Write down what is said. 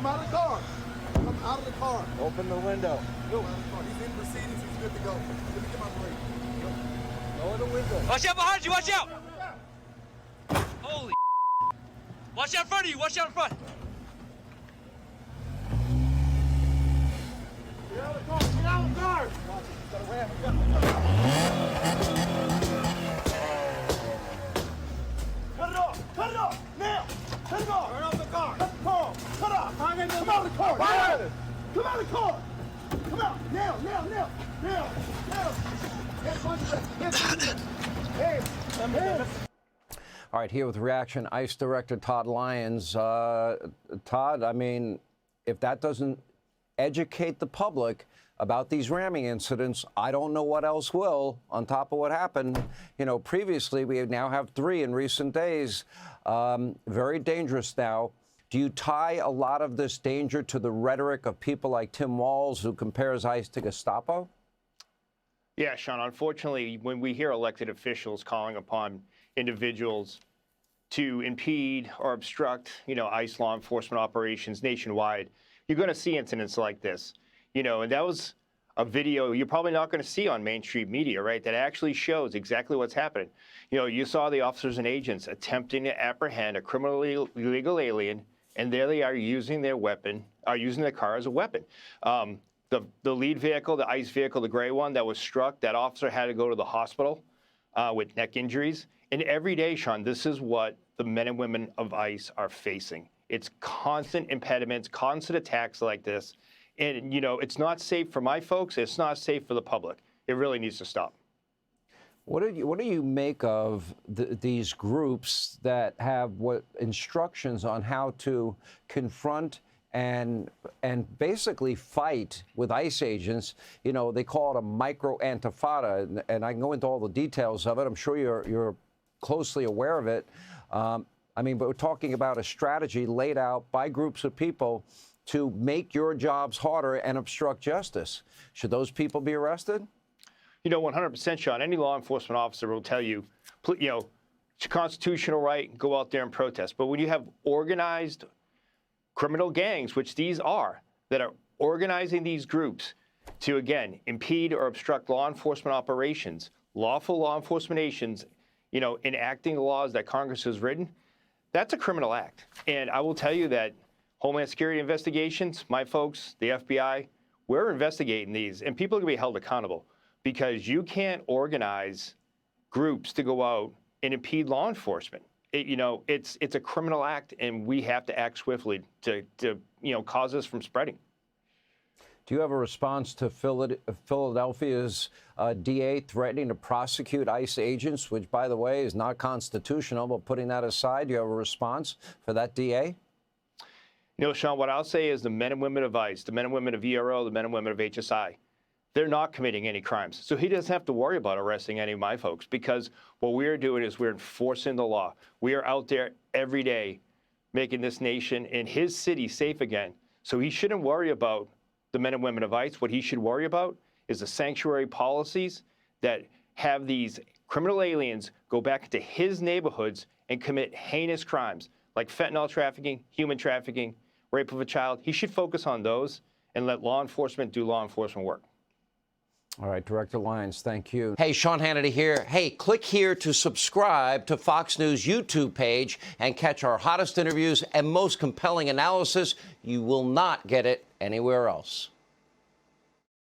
Come out of the car. Come out of the car. Open the window. Go out of the car. He's in proceedings. He's good to go. Let me get my break. Lower the window. Watch out behind you, watch out! Holy watch out in front of you, watch out in front! Get out of the car. Get out of the car. Watch it. He's got a ram. Cut it off. Cut it off. Now. Cut it off. Turn off the car. Cut the car off. Cut off. Come out of the car. Now. Come out of the car. Come out. Now. Now. Now. Now. Now. All right, here with reaction, ICE Director Todd Lyons. Todd, I mean, if that doesn't educate the public about these ramming incidents, I don't know what else will, on top of what happened. You know, previously, we now have 3 in recent days. Very dangerous now. Do you tie a lot of this danger to the rhetoric of people like Tim Walz, who compares ICE to Gestapo? Yeah, Sean, unfortunately, when we hear elected officials calling upon individuals to impede or obstruct, ICE law enforcement operations nationwide, you're going to see incidents like this. And that was a video you're probably not going to see on mainstream media, right, that actually shows exactly what's happening. You saw the officers and agents attempting to apprehend a criminally illegal alien, and there they are using their weapon, using their car as a weapon. The lead vehicle, the ICE vehicle, the gray one that was struck, that officer had to go to the hospital with neck injuries. And every day, Sean, this is what the men and women of ICE are facing. It's constant impediments, constant attacks like this. And, it's not safe for my folks. It's not safe for the public. It really needs to stop. What do you make of these groups that have instructions on how to confront and basically fight with ICE agents? They call it a micro-antifada, and I can go into all the details of it. I'm sure you're closely aware of it. But we're talking about a strategy laid out by groups of people to make your jobs harder and obstruct justice. Should those people be arrested? 100%, Sean. Any law enforcement officer will tell you, it's a constitutional right, go out there and protest. But when you have organized criminal gangs, which these are, that are organizing these groups to, again, impede or obstruct law enforcement operations, lawful law enforcement agents, enacting the laws that Congress has written, that's a criminal act. And I will tell you that Homeland Security investigations, my folks, the FBI, we're investigating these, and people are going to be held accountable, because you can't organize groups to go out and impede law enforcement. It's a criminal act, and we have to act swiftly to cause this from spreading. Do you have a response to Philadelphia's DA threatening to prosecute ICE agents, which, by the way, is not constitutional? But putting that aside, do you have a response for that DA? Sean, what I'll say is the men and women of ICE, the men and women of ERO, the men and women of HSI, they're not committing any crimes. So he doesn't have to worry about arresting any of my folks, because what we're doing is we're enforcing the law. We are out there every day making this nation and his city safe again. So he shouldn't worry about the men and women of ICE. What he should worry about is the sanctuary policies that have these criminal aliens go back into his neighborhoods and commit heinous crimes like fentanyl trafficking, human trafficking, rape of a child. He should focus on those and let law enforcement do law enforcement work. All right, Director Lyons, thank you. Hey, Sean Hannity here. Hey, click here to subscribe to Fox News YouTube page and catch our hottest interviews and most compelling analysis. You will not get it anywhere else.